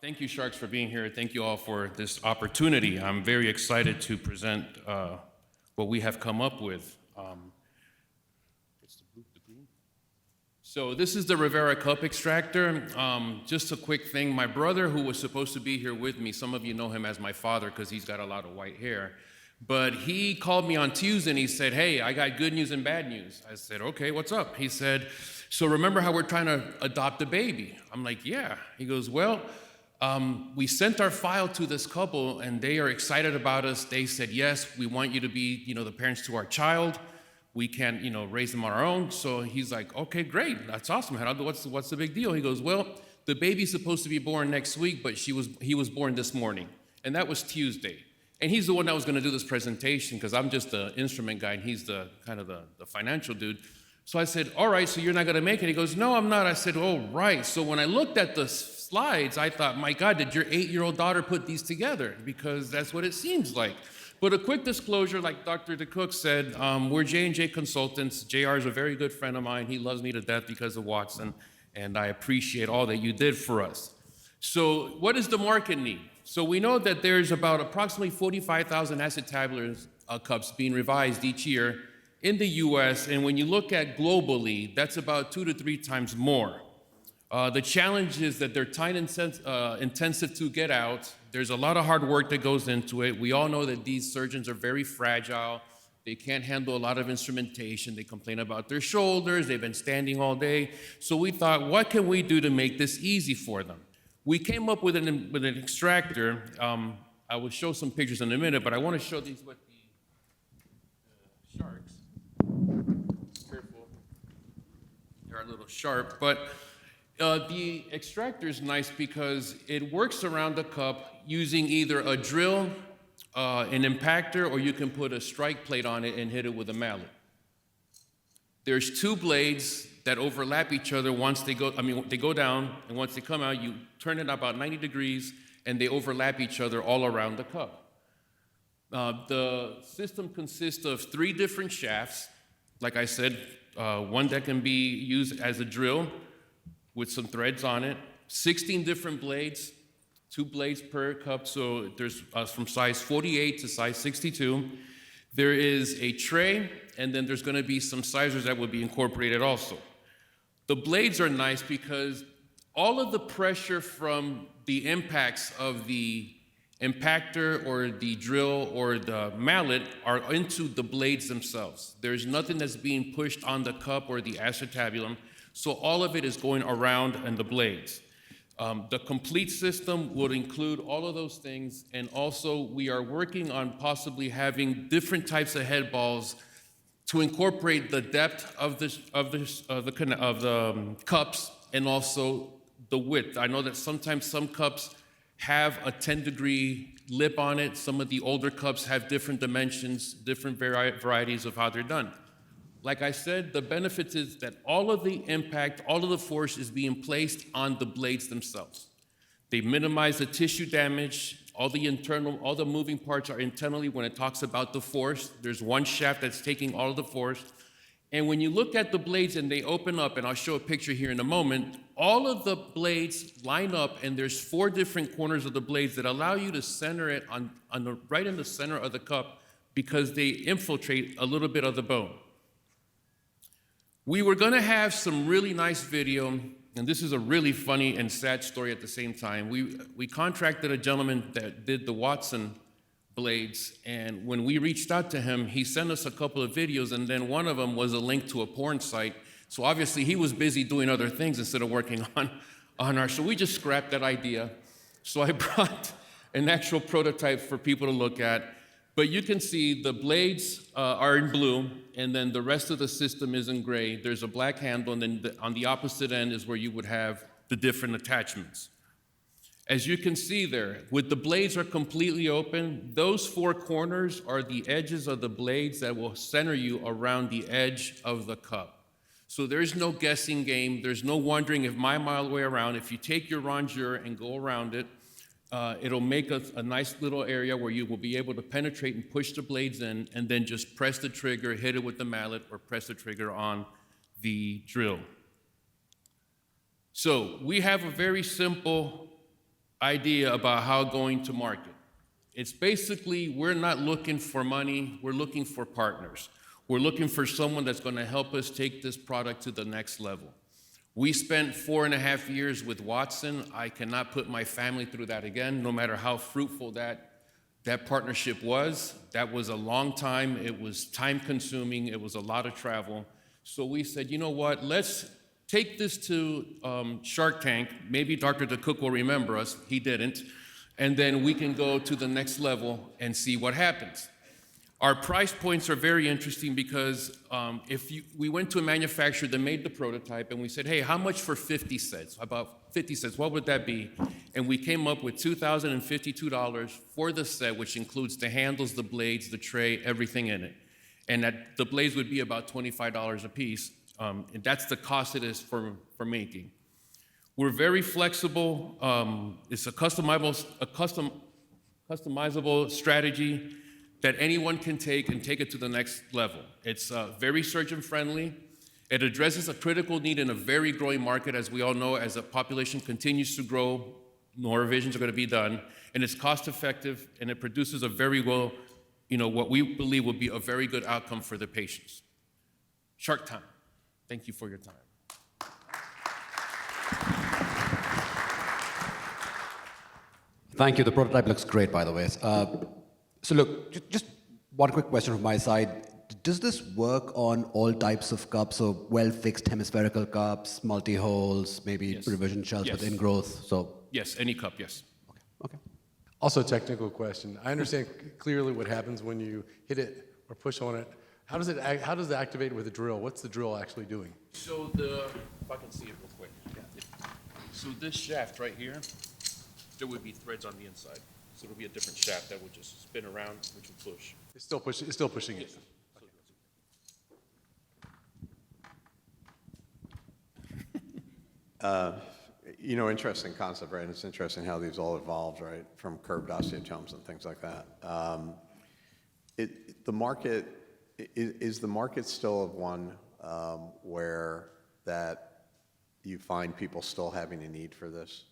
Thank you, Sharks, for being here. Thank you all for this opportunity. I'm very excited to present what we have come up with. So this is the Rivera Cup Extractor. Just a quick thing, my brother, who was supposed to be here with me, some of you know him as my father because he's got a lot of white hair, but he called me on Tuesday and he said, "Hey, I got good news and bad news." I said, "Okay, what's up?" He said, "So remember how we're trying to adopt a baby?" I'm like, "Yeah." He goes, "Well, we sent our file to this couple and they are excited about us. They said, yes, we want you to be, the parents to our child. We can, raise them on our own." So he's like, "Okay, great. That's awesome. What's the big deal?" He goes, "Well, the baby's supposed to be born next week, but he was born this morning." And that was Tuesday. And he's the one that was going to do this presentation because I'm just the instrument guy and he's the kind of the financial dude. So I said, "All right, so you're not going to make it?" He goes, "No, I'm not." I said, "Oh, right." So when I looked at the slides, I thought, my God, did your 8-year-old daughter put these together? Because that's what it seems like. But a quick disclosure, like Dr. DeCook said, we're J&J consultants. JR is a very good friend of mine. He loves me to death because of Watson, and I appreciate all that you did for us. So what does the market need? So we know that there's about approximately 45,000 acetabular cups being revised each year in the US, and when you look at globally, that's about 2 to 3 times more. The challenge is that they're time intensive to get out. There's a lot of hard work that goes into it. We all know that these surgeons are very fragile. They can't handle a lot of instrumentation. They complain about their shoulders. They've been standing all day. So we thought, what can we do to make this easy for them? We came up with an extractor. I will show some pictures in a minute, but I want to show these with the sharks. Careful. They're a little sharp, but the extractor is nice because it works around the cup using either a drill, an impactor, or you can put a strike plate on it and hit it with a mallet. There's 2 blades that overlap each other once they go down, and once they come out, you turn it about 90 degrees, and they overlap each other all around the cup. The system consists of 3 different shafts. Like I said, one that can be used as a drill, with some threads on it, 16 different blades, 2 blades per cup, so there's from size 48 to size 62. There is a tray, and then there's gonna be some sizers that will be incorporated also. The blades are nice because all of the pressure from the impacts of the impactor or the drill or the mallet are into the blades themselves. There's nothing that's being pushed on the cup or the acetabulum. So all of it is going around in the blades. The complete system would include all of those things, and also we are working on possibly having different types of head balls to incorporate the depth of the cups and also the width. I know that sometimes some cups have a 10-degree lip on it. Some of the older cups have different dimensions, different varieties of how they're done. Like I said, the benefit is that all of the impact, all of the force is being placed on the blades themselves. They minimize the tissue damage. All the moving parts are internally. When it talks about the force, there's one shaft that's taking all of the force. And when you look at the blades and they open up, and I'll show a picture here in a moment, all of the blades line up, and there's 4 different corners of the blades that allow you to center it right in the center of the cup because they infiltrate a little bit of the bone. We were gonna have some really nice video, and this is a really funny and sad story at the same time. We contracted a gentleman that did the Watson blades, and when we reached out to him, he sent us a couple of videos, and then one of them was a link to a porn site. So obviously he was busy doing other things instead of working on so we just scrapped that idea. So I brought an actual prototype for people to look at. But you can see the blades are in blue, and then the rest of the system is in gray. There's a black handle, and then on the opposite end is where you would have the different attachments. As you can see there, with the blades are completely open, those 4 corners are the edges of the blades that will center you around the edge of the cup. So there's no guessing game. There's no wondering if my mile way around. If you take your rongeur and go around it, it'll make a nice little area where you will be able to penetrate and push the blades in, and then just press the trigger, hit it with the mallet, or press the trigger on the drill. So we have a very simple idea about how going to market. It's basically, we're not looking for money, we're looking for partners. We're looking for someone that's going to help us take this product to the next level. We spent 4.5 years with Watson. I cannot put my family through that again, no matter how fruitful that partnership was. That was a long time. It was time consuming. It was a lot of travel. So we said, you know what, let's take this to Shark Tank. Maybe Dr. DeCook will remember us. He didn't. And then we can go to the next level and see what happens. Our price points are very interesting because we went to a manufacturer that made the prototype and we said, hey, how much for 50 sets? About 50 sets, what would that be? And we came up with $2,052 for the set, which includes the handles, the blades, the tray, everything in it. And the blades would be about $25 a piece. And that's the cost it is for making. We're very flexible. It's a customizable strategy that anyone can take and take it to the next level. It's very surgeon-friendly. It addresses a critical need in a very growing market. As we all know, as the population continues to grow, more revisions are going to be done. And it's cost-effective, and it produces a very well, what we believe will be a very good outcome for the patients. Shark time. Thank you for your time. Thank you. The prototype looks great, by the way. So look, just one quick question from my side. Does this work on all types of cups, so well-fixed hemispherical cups, multi-holes, maybe Yes. revision shells Yes. with ingrowth? So Yes, any cup, yes. okay. Also, a technical question. I understand clearly what happens when you hit it or push on it. How does it activate with a drill? What's the drill actually doing? So if I can see it real quick. So this shaft right here, there would be threads on the inside. So it'll be a different shaft that would just spin around, which will push. It's still pushing it. Interesting concept, right? And it's interesting how these all evolved, right, from curved osteotomes and things like that. Is the market still of one where that you find people still having a need for this?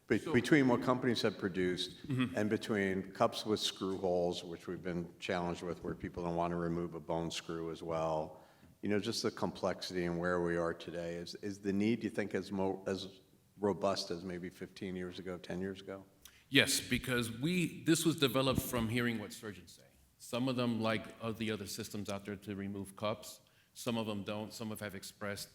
Between what companies have produced and between cups with screw holes, which we've been challenged with, where people don't want to remove a bone screw as well, just the complexity and where we are today, is the need, do you think, as robust as maybe 15 years ago, 10 years ago? Yes, because this was developed from hearing what surgeons say. Some of them like the other systems out there to remove cups. Some of them don't. Some have expressed,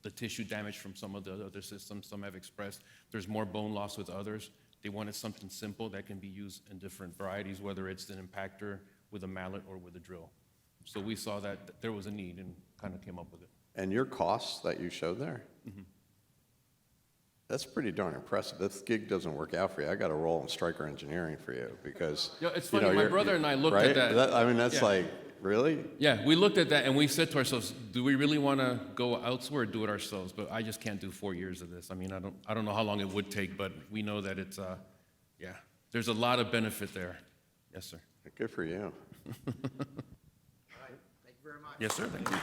the tissue damage from some of the other systems. Some have expressed there's more bone loss with others. They wanted something simple that can be used in different varieties, whether it's an impactor with a mallet or with a drill. So we saw that there was a need and kind of came up with it. And your costs that you showed there? That's pretty darn impressive. This gig doesn't work out for you. I got a role in Stryker Engineering for you because it's funny. My brother and I looked right? at that. That's like, really? Yeah, we looked at that and we said to ourselves, do we really want to go elsewhere or do it ourselves? But I just can't do 4 years of this. I mean, I don't know how long it would take, but we know that it's there's a lot of benefit there. Yes, sir. Good for you. All right. Thank you very much. Yes, sir. Thank you.